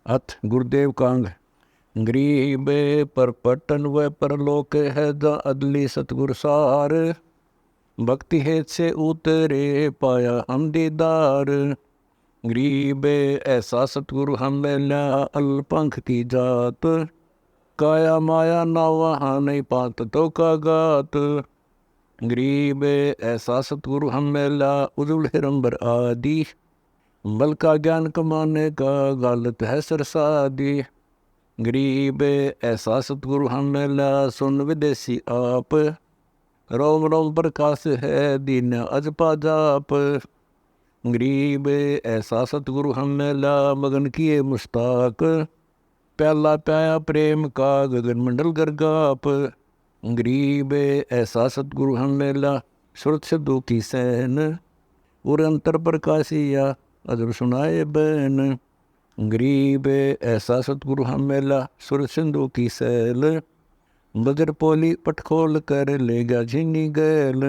अथ गुरुदेव कांग। गरीब पर पटन व परलोक है दा अदली सतगुर सार। भक्ति हेत से उतरे पाया हम दीदार। गरीब ऐसा सतगुरु हम मिला अल्पंख की जात। काया माया ना वहाँ नहीं पात तो का गात। गरीब ऐसा सतगुरु हम मिला उजुल हिरंबर आदि। बल का ज्ञान कमाने का गालत है सरसादी। गरीब ऐसा सतगुरु हम मिला सुन विदेशी आप। रोम रोम प्रकाश है दीन अजपा जाप। गरीब ऐसा सतगुरु हम मिला मगन किए मुश्ताक। प्याला प्याया प्रेम का गगन मंडल गरगाप। गरीब ऐसा सतगुरु हम मिला सुरत सिद्धू की सैन। उर अंतर प्रकाशिया अदर सुनाए बैन। गरीब ऐसा सतगुरु हम मिला सुर सिंधु की सैल। बजर पोली पटखोल कर ले गया झीनी गैल।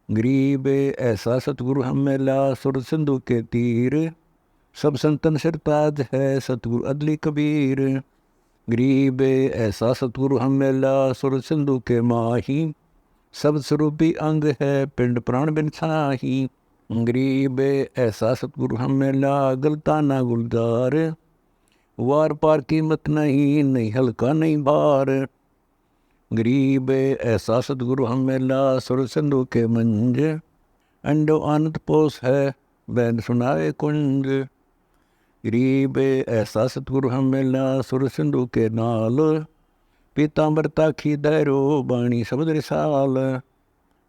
गरीब ऐसा सतगुरु हम मिला सुर सिंधु के तीर। सब संतन सिरताज है सतगुरु अदली कबीर। गरीब ऐसा सतगुरु हम मिला सुर सिंधु के माही। सब स्वरूपी अंग है पिंड प्राण बिन छाही। गरीब ऐसा सतगुरु हम मिला गलताना गुलजार। वार पार कीमत नहीं नहीं हल्का नहीं भार। गरीब ऐसा सतगुरु हम मिला सुर सिंधु के मंज। अंडो आनंद पोस है बैन सुनाए कुंज। गरीब ऐसा सतगुरु हम मिला सुर सिंधु के नाल। पीतांबर ताखी दैरो बाणी शब्द रिसाल।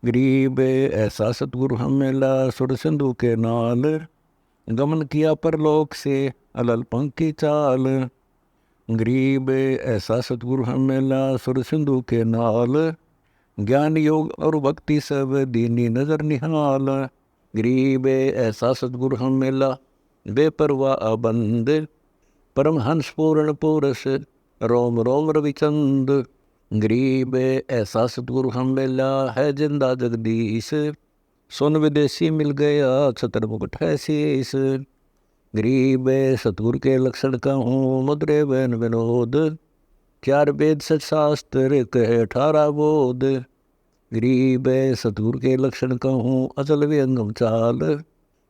गरीब ऐसा सतगुरु हम मिला सुर सिंधु के नाल। गमन किया परलोक से अलल पंख की चाल। गरीब ऐसा सतगुरु हम मिला सुर सिंधु के नाल। ज्ञान योग और भक्ति सब दीनी नजर निहाल। गरीब ऐसा सतगुरु हम मिला बेपरवाह अबंद। परमहंस पूर्ण पुरुष रोम रोम रविचंद। गरीब ऐसा सतगुरु हम मिला है जिंदा जगदीश। सुन विदेशी मिल गया छतर मुकुट है शीस। गरीब सतगुरु के लक्षण कहूँ मुद्रे बैन विनोद। चार वेद सच शास्त्र कहे 18 बोध। गरीब सतगुरु के लक्षण कहूँ अचल विहंगम चाल।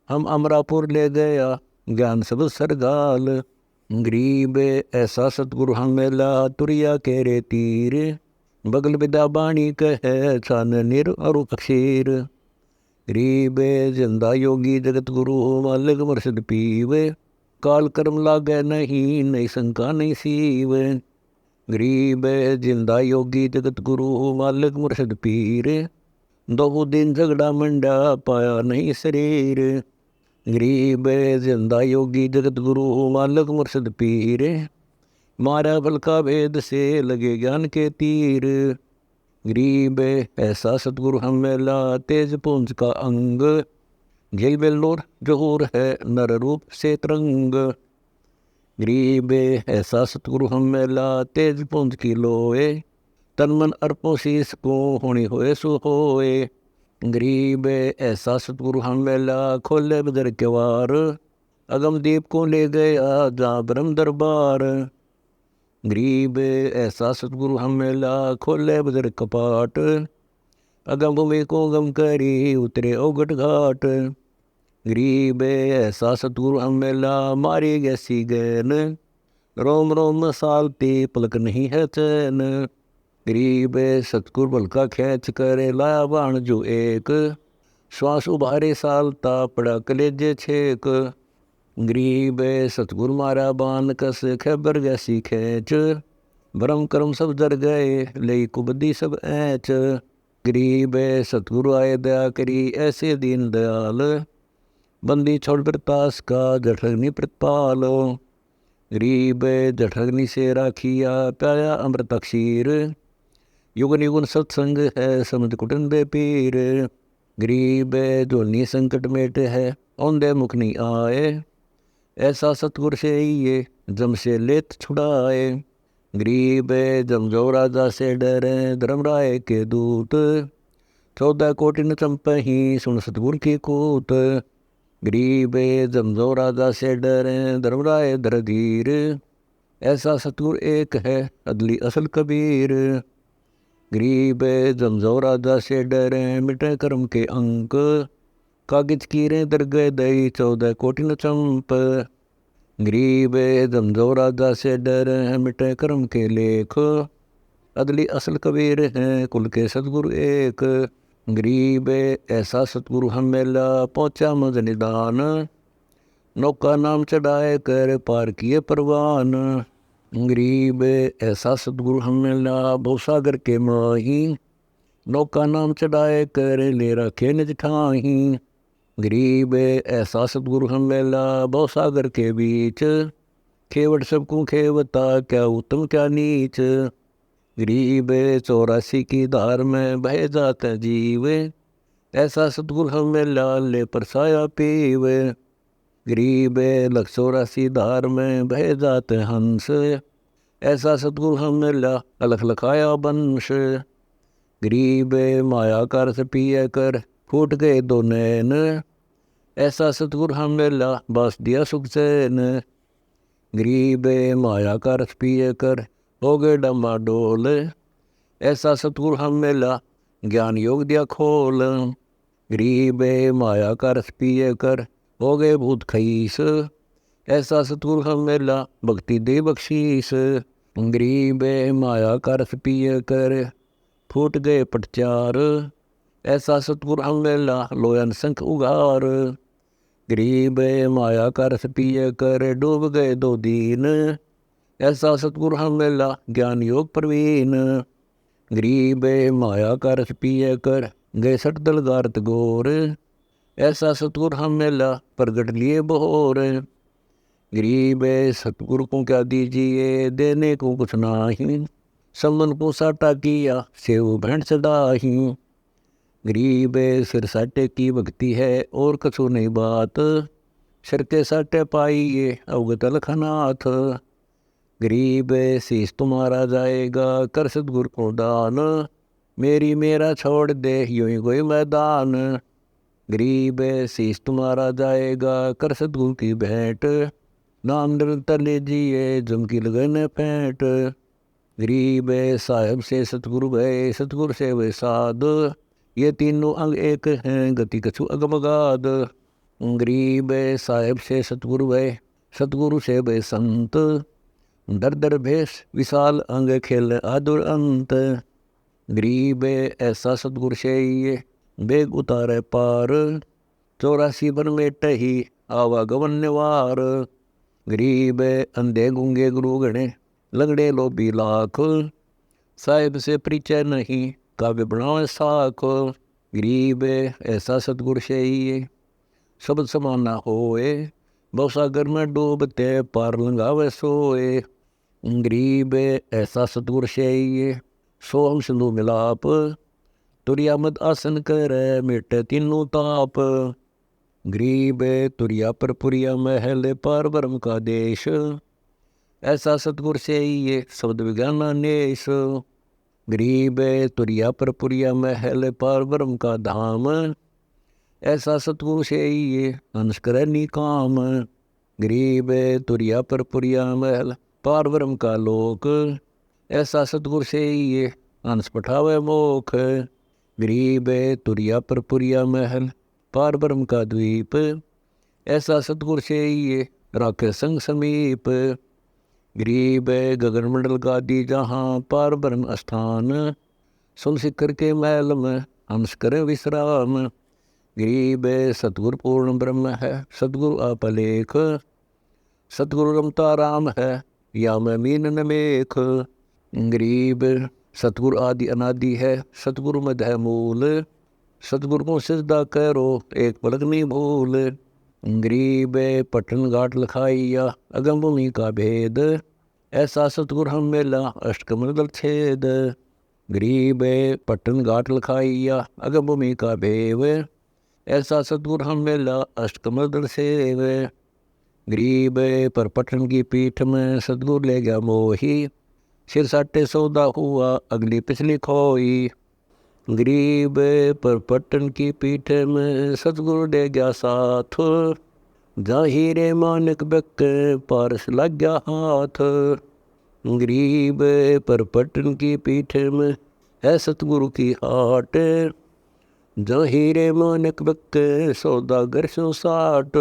हम अमरापुर ले गया ज्ञान सब सरगाल। गरीब ऐसा सतगुरु हम मिला तुरिया के रे तीर। बगल विद्या बाणी कहे छान निर और अक्षीर। गरीब जिंदा योगी जगत गुरु मालिक मुर्शिद पीवे। काल कर्म लागे नहीं नहीं शंका नहीं सीव। गरीब जिंदा योगी जगत गुरु मालिक मुर्शिद पीर। दो दिन झगड़ा मंडा पाया नहीं शरीर। गरीब जिंदा योगी जगत गुरु मालिक मुर्शिद पीर। मारा बल का भेद से लगे ज्ञान के तीर। गरीब ऐसा सतगुरु हम मिला तेज पुंज का अंग। झेल बेलोर जोर है नर रूप से तरंग। गरीब ऐसा सतगुरु हम मिला तेज पुंज की लोए। तन मन अर्पों शीस को होनी होए सो होए। गरीब ऐसा सतगुरु हम मिला खोले बदर के वार। अगम दीप को ले गया जा ब्रह्म दरबार। गरीब ऐसा सतगुरु हम मिला खोले बदर कपाट। अगम भूमि को गम करी उतरे ओगट घाट। गरीब ऐसा सतगुरु हम मिला मारी गैसी गैन। रोम रोम सालती पलक नहीं है चैन। गरीब सतगुरु बल का खेच करे लाया बाण जो एक। श्वास उभारे सालता पड़ा कलेजे छेक। गरीब सतगुरु मारा बान कस खैबर गैसी खेच। भरम कर्म सब जर गए ले कुबदी सब ऐच। गरीब सतगुरु आए दया करी ऐसे दीन दयाल। बंदी छोड़ प्रतास का जठग्नि प्रतिपाल। गरीब जठग्नि से राखिया प्याया अमृत अक्षीर। युगन युगन सत्संग है समझ कुटुंबे पीर। गरीब जोनी संकट मेट है औंदे मुख नहीं आए। ऐसा सतगुर से ये जम से लेत छुड़ाए। गरीब जम जो राजा से डरे धर्मराय के दूत। 14 कोटि न चंपही सुन सतगुर की कूत। गरीब जमजो राजा से डरे धर्मराय धर धीर, ऐसा सतगुर एक है अदली असल कबीर। गरीब जमजो राजा से डरे मिटे कर्म के अंक, कागिज कीरे दरगह दई 14 कोटि न चंप। गरीब जमजो राजा से डरे मिटे कर्म के लेख, अदली असल कबीर हैं कुल के सतगुरु एक। गरीब ऐसा सतगुरु हम मेला पहुँचा मज निदान, नौका नाम चढ़ाए कर पार किए परवान। गरीब ऐसा सतगुरु हम मेला भवसागर के माही, नौका नाम चढ़ाए कर ले रखे निज ठाही। गरीब ऐसा सतगुरु हम मेला भवसागर के बीच, खेवट सबको खेवता क्या उत्तम क्या नीच। गरीब 84 की धार में बह जाते जीव, ऐसा सतगुरु हमें लाल ले परसाया पीव। गरीब 184 धार में बह जाते हंस, ऐसा सतगुरु हमें ला अलख लखाया वंश। गरीब माया कर से पिया कर फूट गए दो नैन, ऐसा सतगुरु हमें ला बस दिया सुख चैन। गरीब माया का रस पिए कर हो गए डमाडोल, ऐसा सतगुरु हम मेला ज्ञान योग दिया खोल। गरीब माया का रस पिए कर हो गए भूत खईस, ऐसा सतगुरु हम मेला भक्ति दे बख्शीस। गरीब माया का रस पिए कर फूट गए पटचार, ऐसा सतगुरु हम मेला लोयन संख उगार। गरीब माया का रस पिए कर डूब गए दो दीन, ऐसा सतगुरु हम मेला ज्ञान योग प्रवीण। गरीब माया का रस पिए कर गए सट दलगारत गोर, ऐसा सतगुरु हम मेला प्रगट लिए बहोर। गरीब सतगुरु को क्या दीजिए देने को कुछ नाही, समन को साटा किया सेव भेंट चढ़ाही। गरीब सिर साटे की भक्ति है और कछु नहीं बात, सिर के साटे पाइए अवगत लखनाथ। गरीब शीश तुम्हारा जाएगा कर सतगुरु को दान, मेरी मेरा छोड़ दे यूं ही कोई मैदान। गरीब शीश तुम्हारा जाएगा कर सतगुरु की भेंट, नाम निरंतर लीजिए झुमकी लगन फेंट। गरीब साहब से सतगुरु भय सतगुरु से वे साध, ये तीनों अंग एक हैं गति कछु अगमगाद। गरीब साहेब से सतगुरु भय सतगुरु से भय संत, दर दर भेष विशाल अंग खेल आदुर अंत। गरीब ऐसा सतगुरु से ये बेग उतारे पार, 84 बन में टही आवागमन निवार। गरीब अंधे गूंगे गुरु गणे लंगड़े लोभी लाख, साहेब से परिचय नहीं काव्य बनावे साख। गरीब ऐसा सतगुरु से ये शब्द समाना होए, भवसागर में डूबते पार लंगावे सोए। गरीब ऐसा सतगुरु से ये सोहम सिंधु मिलाप, तुरिया मत आसन करे मिटे तीनों ताप। गरीब तुरिया पर पुरिया महल पार ब्रह्म का देश, ऐसा सतगुरु से ये शब्द विज्ञाना नेश। गरीब तुरिया पर पुरिया महल पार ब्रह्म का धाम, ऐसा सतगुरु से ये हंस करे नी काम। गरीब तुरिया पर पुरिया महल पार ब्रह्म का लोक, ऐसा सतगुरु से ये हंस पठावे मोख। गरीब तुरिया पर पुरिया महल पार ब्रह्म का द्वीप, ऐसा सतगुरु से ये राखे संग समीप। गरीब गगन मंडल गादी जहाँ पार ब्रह्म स्थान, सुन सिकर के महल में हंस करे विश्राम। गरीब सतगुरु पूर्ण ब्रह्म है सतगुरु अपलेख, सतगुरु रमता राम है या मैं मीन न मेख। गरीब सतगुरु आदि अनादि है सतगुरु मध्य मूल, सतगुरु को सिजदा करो एक पलक नहीं भूल। गरीब पटन घाट लखाइया अगम भूमि का भेद, ऐसा सतगुरु हम मेला अष्टकमल दल छेद। गरीब पटन घाट लखाइया अगम भूमि का भेव, ऐसा सतगुरु हम मेला अष्टकमल दल सेव। गरीब पर पटन की पीठ में सतगुरु ले गया मोही, सिर साटे सौदा हुआ अगली पिछली खोई। गरीब पर पट्टन की पीठ में सतगुरु दे गया साथ, जाहिरे मानक बक पारस लग गया हाथ। गरीब पर पट्टन की पीठ में है सतगुरु की हाट, जाहिरे मानक बक सौदागर सो साठ।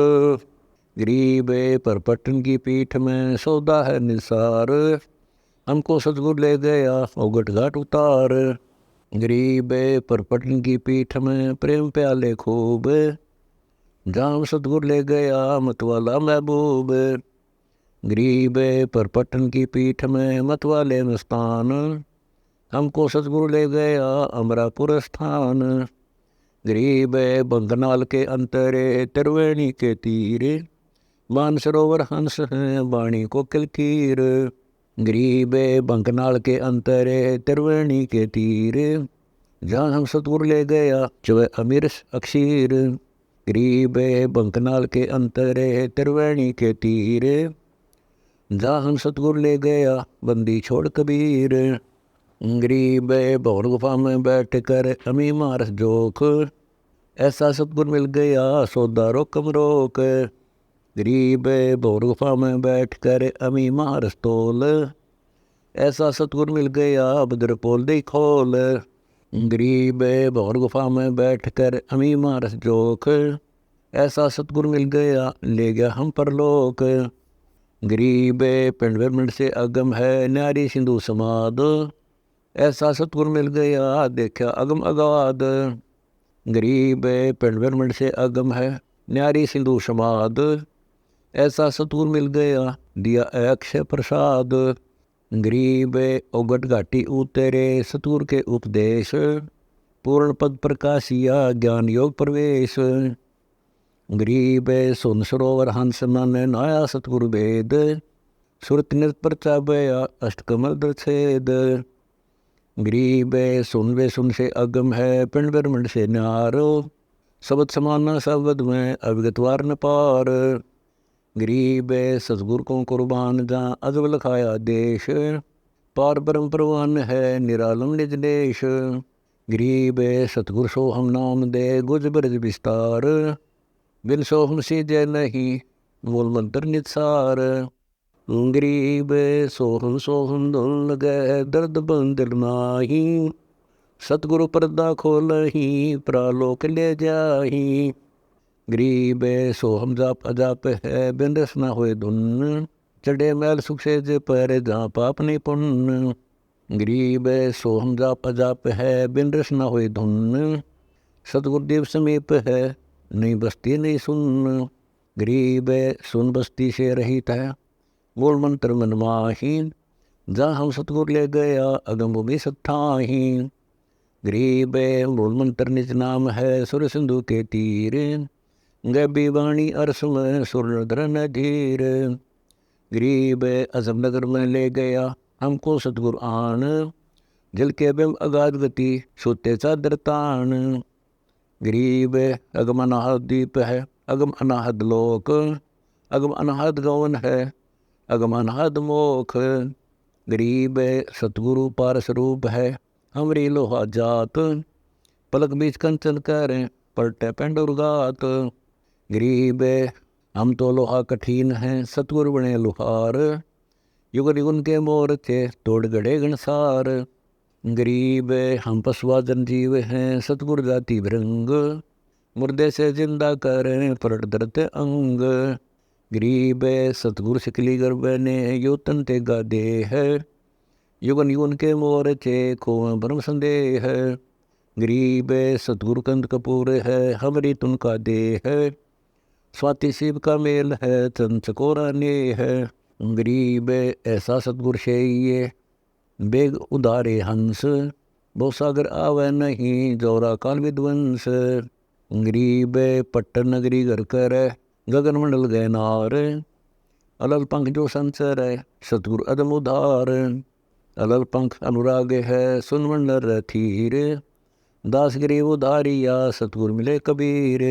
गरीब पर पट्टन की पीठ में सौदा है निसार, हमको सतगुरु ले गया ओगट घाट उतार। गरीब पर पट्टन की पीठ में प्रेम प्याले खूब, जाम सतगुरु ले गया मतवाला महबूब। गरीब पर पट्टन की पीठ में मतवाले मस्तान, हमको सतगुरु ले गया अमरापुर स्थान। गरीब बंगनाल के अंतरे त्रिवेणी के तीरे, मानसरोवर हंस हैं वाणी को किलकीर। गरीब बंगनाल के अंतरे त्रिवेणी के तीरे, जहाँ हम सतगुरु ले गया चुवे अमीर अक्षीर। गरीब बंकनाल के अंतरे त्रिवेणी के तीरे, जहाँ हम सतगुरु ले गया बंदी छोड़ कबीर। गरीब भौर गुफा में बैठ कर अमी मारस जोख, ऐसा सतगुरु मिल गया सौदा रोकम रोक। गरीब भौर गुफा में बैठ कर अमी मारस तोल, ऐसा सतगुरु मिल गया बदर पोल दे खोल। गरीब भौर गुफा में बैठ कर अमी मारस जोख, ऐसा सतगुरु मिल गया ले गया हम परलोक। गरीब पिंड ब्रह्मंड से अगम है न्यारी सिंधु समाद, ऐसा सतगुरु मिल गया देखा अगम अगाध। गरीब पिंड ब्रह्मंड से अगम है न्यारी सिंधु समाद, ऐसा सतगुरु मिल गया दिया अक्षय प्रसाद। गरीब ओगट घाटी उतरे सतगुरु के उपदेश, पूर्ण पद प्रकाशिया ज्ञान योग प्रवेश। गरीब सुन सरोवर हंस मन नाया सतगुरु भेद, सुरत नृत परचा बया अष्टकमल दरछेद। गरीब सुन वे सुन से अगम है पिंड ब्रह्मंड से न्यारो, शब्द समाना शब्द में अविगतवार न पार। गरीब सतगुरु को कुर्बान जहाँ अजब लखाया देश, पार ब्रह्म परवान है निरालम निज देश। गरीब सतगुरु सो हम नाम दे गुज ब्रज विस्तार, बिन सो हम सीजे नहीं मूल मंत्र निसार। गरीब सोहम धुन गए दर्द बंदर नाही, सतगुरु पर्दा खोलही प्रालोक ले जाही। गरीब सोहम जाप अजाप है बिन रस न होए धुन, चढ़े मैल सुख से जे पर जहाँ पाप नहीं पुण्य। गरीब सोहम जाप अजाप है बिन रस न होए धुन, सतगुरुदेव समीप है नहीं बस्ती नहीं सुन। गरीब सुन बस्ती से रहित है मूल मंत्र मन माहीन, जहाँ हम सतगुरु ले गया अगम भूमि सत्ताहीन। गरीब मूल मंत्र निज नाम है सुर सिंधु के तीर, गैबी वाणी अरस में सुरधर नधीर। गरीब अजम नगर में ले गया हमको सतगुरु आन, जल के बिम अगाध गति सोते चादर तान। गरीब अगम अनाहद दीप है अगम अनाहद लोक, अगम अनाहद गौन है अगम अनाहद मोख। गरीब सतगुरु पारस रूप है हमरी लोहा जात, पलक बीच कंचन करें पलटे पेंड उर्गात। गरीब हम तो लोहा कठिन हैं सतगुरु बने लुहार, युगन युगन के मोर्चे तोड़ गड़े गणसार। गरीब हम पशुआ जनजीव हैं सतगुरु जाति भृंग, मुर्दे से जिंदा करें पलट धरते अंग। गरीब सतगुरु शिकली गर्भ ने योतन ते गादे है, युगन युगन के मोर्चे खों ब्रह्म संदेह। गरीब सतगुरु कंद कपूर है हमरी तुन का दे है, स्वाति शिव का मेल है चंद चकोरा ने है। गरीब ऐसा सतगुरु से ये बेग उदारे हंस, बहुसागर आवे नहीं जोरा काल विध्वंस। गरीब पट्टन नगरी घर कर गगन मंडल गए नार, अलल पंख जो संसर है सतगुरु अदम उधार। अलल पंख अनुराग है सुन मंडल रथीर, दास गरीब उधारिया सतगुरु मिले कबीर।